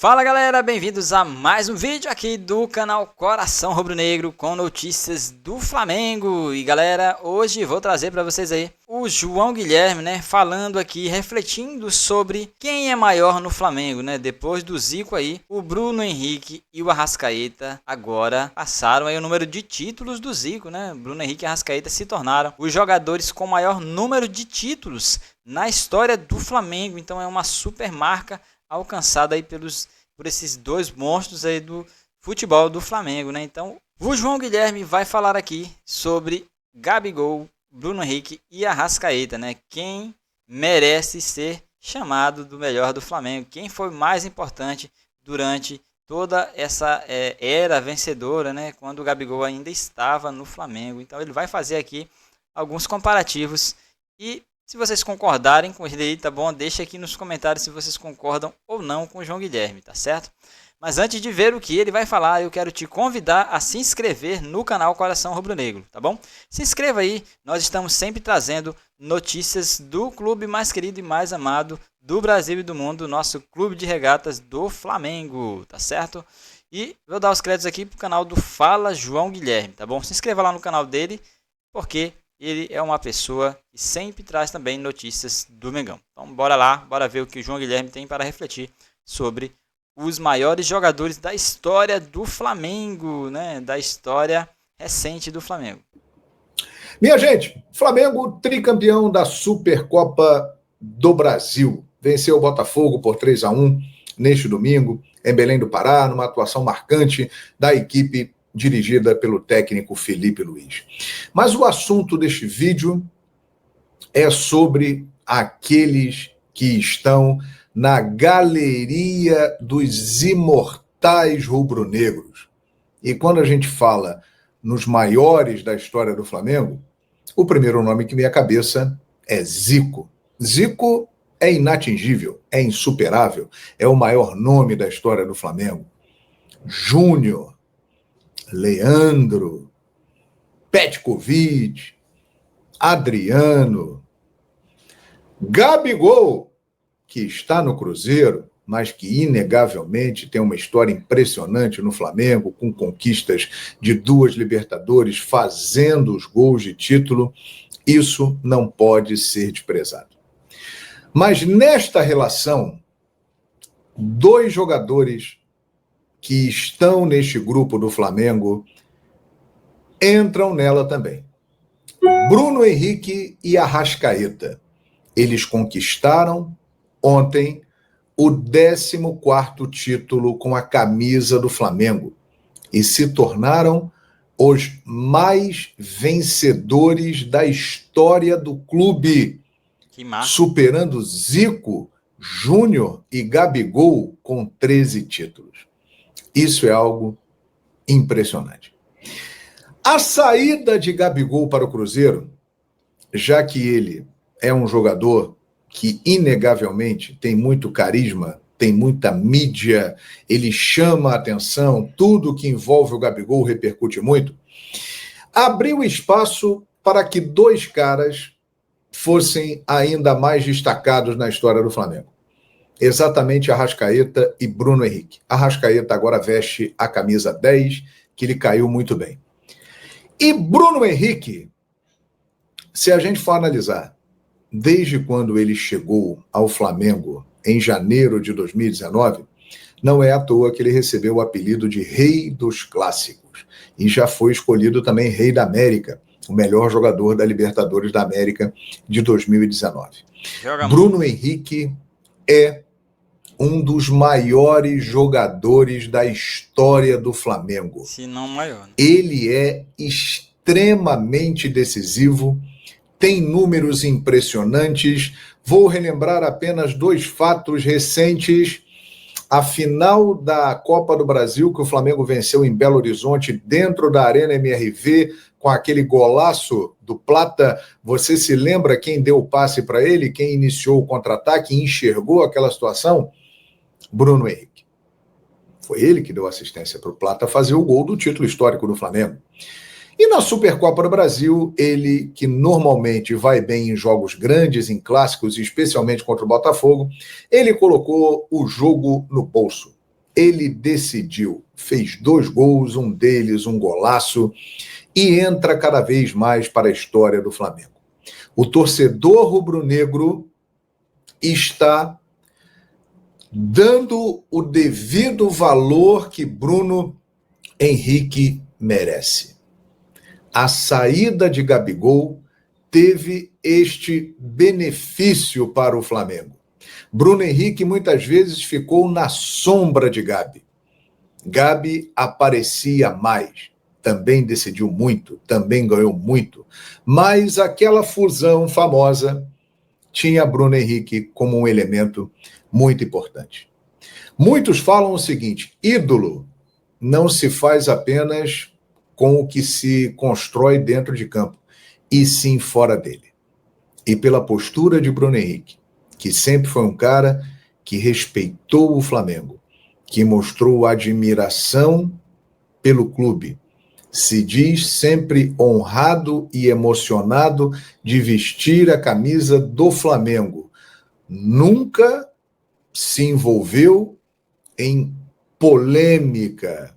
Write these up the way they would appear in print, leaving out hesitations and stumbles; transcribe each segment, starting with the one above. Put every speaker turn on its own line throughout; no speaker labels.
Fala galera, bem-vindos a mais um vídeo aqui do canal Coração Rubro-Negro com notícias do Flamengo. E galera, hoje vou trazer para vocês aí o João Guilherme, né, falando aqui, refletindo sobre quem é maior no Flamengo, né? Depois do Zico aí, o Bruno Henrique e o Arrascaeta agora passaram aí o número de títulos do Zico, né? Bruno Henrique e Arrascaeta se tornaram os jogadores com maior número de títulos na história do Flamengo. Então é uma super marca alcançada aí por esses dois monstros aí do futebol do Flamengo, né? Então, o João Guilherme vai falar aqui sobre Gabigol, Bruno Henrique e Arrascaeta, né? Quem merece ser chamado do melhor do Flamengo, quem foi mais importante durante toda essa era vencedora, né? Quando o Gabigol ainda estava no Flamengo. Então, ele vai fazer aqui alguns comparativos e se vocês concordarem com ele aí, tá bom? Deixa aqui nos comentários se vocês concordam ou não com o João Guilherme, tá certo? Mas antes de ver o que ele vai falar, eu quero te convidar a se inscrever no canal Coração Rubro-Negro, tá bom? Se inscreva aí, nós estamos sempre trazendo notícias do clube mais querido e mais amado do Brasil e do mundo, nosso clube de regatas do Flamengo, tá certo? E vou dar os créditos aqui pro canal do Fala João Guilherme, tá bom? Se inscreva lá no canal dele, porque ele é uma pessoa que sempre traz também notícias do Mengão. Então bora lá, bora ver o que o João Guilherme tem para refletir sobre os maiores jogadores da história do Flamengo, né? Da história recente do Flamengo.
Minha gente, Flamengo tricampeão da Supercopa do Brasil. Venceu o Botafogo por 3-1 neste domingo, em Belém do Pará, numa atuação marcante da equipe dirigida pelo técnico Felipe Luiz. Mas o assunto deste vídeo é sobre aqueles que estão na galeria dos imortais rubro-negros. E quando a gente fala nos maiores da história do Flamengo, o primeiro nome que vem à cabeça é Zico. Zico é inatingível, é insuperável, é o maior nome da história do Flamengo. Júnior, Leandro, Petkovic, Adriano, Gabigol, que está no Cruzeiro, mas que inegavelmente tem uma história impressionante no Flamengo, com conquistas de 2 Libertadores, fazendo os gols de título, isso não pode ser desprezado. Mas nesta relação, 2 jogadores que estão neste grupo do Flamengo entram nela também. Bruno Henrique e Arrascaeta. Eles conquistaram ontem o 14º título com a camisa do Flamengo e se tornaram os mais vencedores da história do clube, superando Zico, Júnior e Gabigol com 13 títulos. Isso é algo impressionante. A saída de Gabigol para o Cruzeiro, já que ele é um jogador que inegavelmente tem muito carisma, tem muita mídia, ele chama a atenção, tudo que envolve o Gabigol repercute muito, abriu espaço para que 2 caras fossem ainda mais destacados na história do Flamengo. Exatamente Arrascaeta e Bruno Henrique. Arrascaeta agora veste a camisa 10, que lhe caiu muito bem. E Bruno Henrique, se a gente for analisar, desde quando ele chegou ao Flamengo em janeiro de 2019, não é à toa que ele recebeu o apelido de Rei dos Clássicos. E já foi escolhido também Rei da América, o melhor jogador da Libertadores da América de 2019. Bruno Henrique é um dos maiores jogadores da história do Flamengo.
Se não maior.
Ele é extremamente decisivo, tem números impressionantes. Vou relembrar apenas 2 fatos recentes. A final da Copa do Brasil, que o Flamengo venceu em Belo Horizonte, dentro da Arena MRV, com aquele golaço do Plata. Você se lembra quem deu o passe para ele? Quem iniciou o contra-ataque e enxergou aquela situação? Bruno Henrique. Foi ele que deu assistência para o Plata fazer o gol do título histórico do Flamengo. E na Supercopa do Brasil, ele que normalmente vai bem em jogos grandes, em clássicos, especialmente contra o Botafogo, ele colocou o jogo no bolso. ele decidiu, fez 2 gols, um deles um golaço, e entra cada vez mais para a história do Flamengo. O torcedor rubro-negro está dando o devido valor que Bruno Henrique merece. A saída de Gabigol teve este benefício para o Flamengo. Bruno Henrique muitas vezes ficou na sombra de Gabi. Gabi aparecia mais, também decidiu muito, também ganhou muito, mas aquela fusão famosa tinha Bruno Henrique como um elemento muito importante. Muitos falam o seguinte: ídolo não se faz apenas com o que se constrói dentro de campo, e sim fora dele. E pela postura de Bruno Henrique, que sempre foi um cara que respeitou o Flamengo, que mostrou admiração pelo clube, se diz sempre honrado e emocionado de vestir a camisa do Flamengo. Nunca se envolveu em polêmica,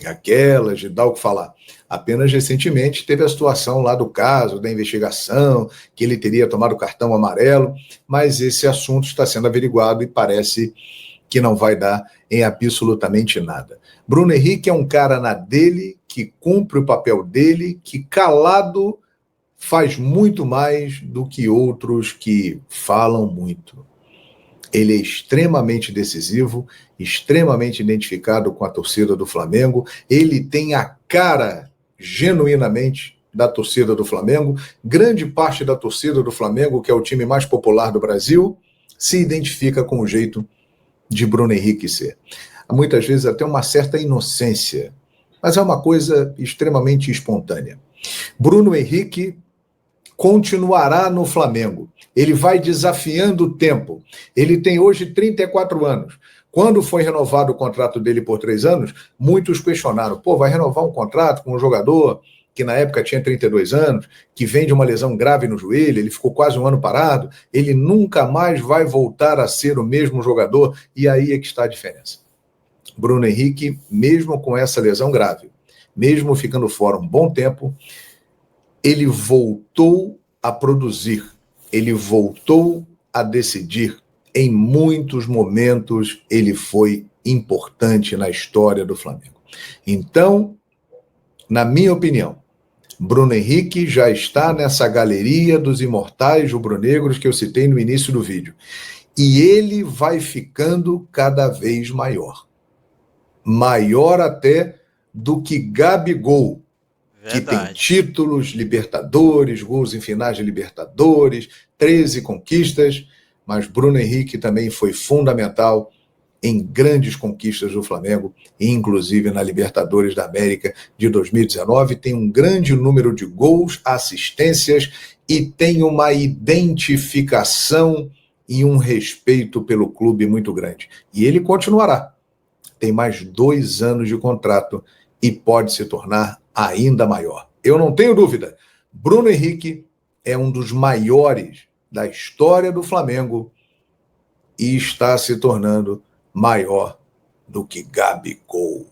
aquelas de dar o que falar. Apenas recentemente teve a situação lá do caso, da investigação, que ele teria tomado cartão amarelo, mas esse assunto está sendo averiguado e parece que não vai dar em absolutamente nada. Bruno Henrique é um cara na dele, que cumpre o papel dele, que calado faz muito mais do que outros que falam muito. Ele é extremamente decisivo, extremamente identificado com a torcida do Flamengo, ele tem a cara genuinamente da torcida do Flamengo, grande parte da torcida do Flamengo, que é o time mais popular do Brasil, se identifica com o jeito de Bruno Henrique ser. Muitas vezes até uma certa inocência, mas é uma coisa extremamente espontânea. Bruno Henrique continuará no Flamengo. Ele vai desafiando o tempo. Ele tem hoje 34 anos. Quando foi renovado o contrato dele por 3 anos, muitos questionaram, vai renovar um contrato com um jogador que na época tinha 32 anos, que vem de uma lesão grave no joelho, ele ficou quase um ano parado, ele nunca mais vai voltar a ser o mesmo jogador, e aí é que está a diferença. Bruno Henrique, mesmo com essa lesão grave, mesmo ficando fora um bom tempo, ele voltou a produzir, ele voltou a decidir. Em muitos momentos, ele foi importante na história do Flamengo. Então, na minha opinião, Bruno Henrique já está nessa galeria dos imortais rubro-negros que eu citei no início do vídeo. E ele vai ficando cada vez maior. Maior até do que Gabigol, que tem títulos, Libertadores, gols em finais de Libertadores, 13 conquistas, mas Bruno Henrique também foi fundamental em grandes conquistas do Flamengo, inclusive na Libertadores da América de 2019, tem um grande número de gols, assistências e tem uma identificação e um respeito pelo clube muito grande. E ele continuará. Tem mais 2 anos de contrato e pode se tornar ainda maior. Eu não tenho dúvida, Bruno Henrique é um dos maiores da história do Flamengo e está se tornando maior do que Gabigol.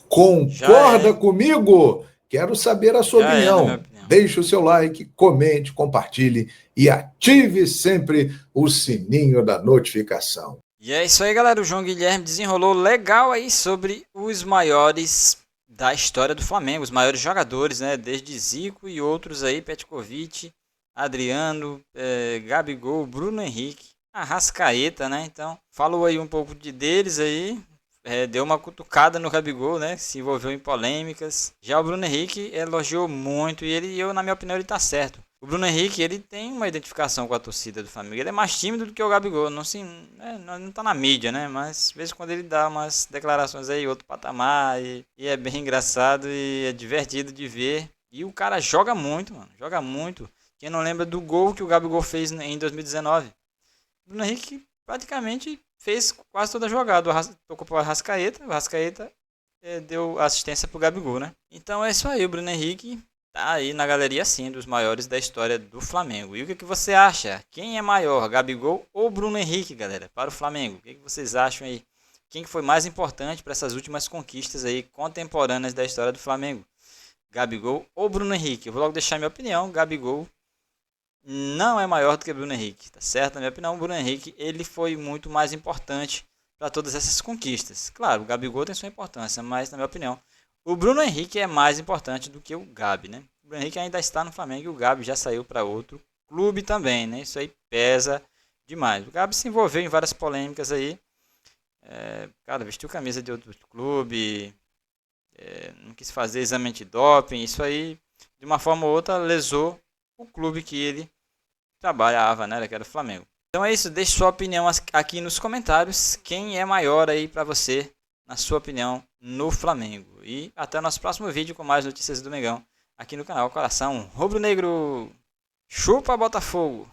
Concorda comigo? Quero saber a sua opinião. Deixe o seu like, comente, compartilhe e ative sempre o sininho da notificação.
E é isso aí, galera. O João Guilherme desenrolou legal aí sobre os maiores da história do Flamengo, os maiores jogadores, né? Desde Zico e outros aí, Petkovic, Adriano, Gabigol, Bruno Henrique, Arrascaeta, né? Então, falou aí um pouco deles aí, deu uma cutucada no Gabigol, né? Se envolveu em polêmicas. Já o Bruno Henrique elogiou muito e na minha opinião, ele tá certo. O Bruno Henrique, ele tem uma identificação com a torcida do Flamengo. Ele é mais tímido do que o Gabigol, não tá na mídia, né? Mas, de vez em quando, ele dá umas declarações aí, outro patamar, e é bem engraçado e é divertido de ver. E o cara joga muito, mano, joga muito. Quem não lembra do gol que o Gabigol fez em 2019? O Bruno Henrique praticamente fez quase toda a jogada. Tocou para o Arrascaeta deu assistência para o Gabigol, né? Então é isso aí, o Bruno Henrique tá aí na galeria sim dos maiores da história do Flamengo. E o que você acha? Quem é maior, Gabigol ou Bruno Henrique, galera, para o Flamengo? O que vocês acham aí? quem foi mais importante para essas últimas conquistas aí contemporâneas da história do Flamengo. Gabigol ou Bruno Henrique? Eu vou logo deixar minha opinião. Gabigol não é maior do que Bruno Henrique, tá certo? Na minha opinião, o Bruno Henrique ele foi muito mais importante para todas essas conquistas. Claro, o Gabigol tem sua importância, mas na minha opinião, o Bruno Henrique é mais importante do que o Gabi, né? O Bruno Henrique ainda está no Flamengo e o Gabi já saiu para outro clube também, né? Isso aí pesa demais. O Gabi se envolveu em várias polêmicas aí. Cara, vestiu camisa de outro clube, não quis fazer exame antidoping, isso aí, de uma forma ou outra, lesou o clube que ele trabalhava, né, que era o Flamengo. Então é isso, deixe sua opinião aqui nos comentários, quem é maior aí pra você, na sua opinião, no Flamengo. E até o nosso próximo vídeo com mais notícias do Mengão, aqui no canal Coração Rubro Negro. Chupa Botafogo!